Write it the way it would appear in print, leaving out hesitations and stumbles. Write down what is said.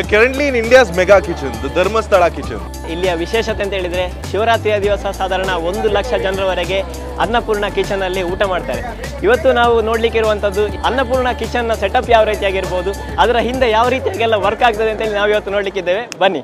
are currently in India's mega kitchen, the Dharmasthala kitchen. ಇಲ್ಲಿಯ ವಿಶೇಷತೆ ಅಂತ ಹೇಳಿದ್ರೆ ಶಿವರಾತ್ರಿಯ ದಿವಸ ಸಾಧಾರಣ 1 ಲಕ್ಷ ಜನರವರೆಗೆ ಅನ್ನಪೂರ್ಣ ಕಿಚನ್ ಅಲ್ಲಿ ಊಟ ಮಾಡ್ತಾರೆ. ಇವತ್ತು ನಾವು ನೋಡ್ಲಿಕ್ಕೆ ಇರುವಂತದ್ದು ಅನ್ನಪೂರ್ಣ ಕಿಚನ್ ನ ಸೆಟಪ್ ಯಾವ ರೀತಿಯಾಗಿರಬಹುದು, ಅದರ ಹಿಂದೆ ಯಾವ ರೀತಿಯಾಗೆಲ್ಲ ವರ್ಕ್ ಆಗ್ತದೆ ಅಂತ ನಾವು ಇವತ್ತು ನೋಡ್ಲಿಕ್ಕಿದ್ದೇವೆ. ಬನ್ನಿ.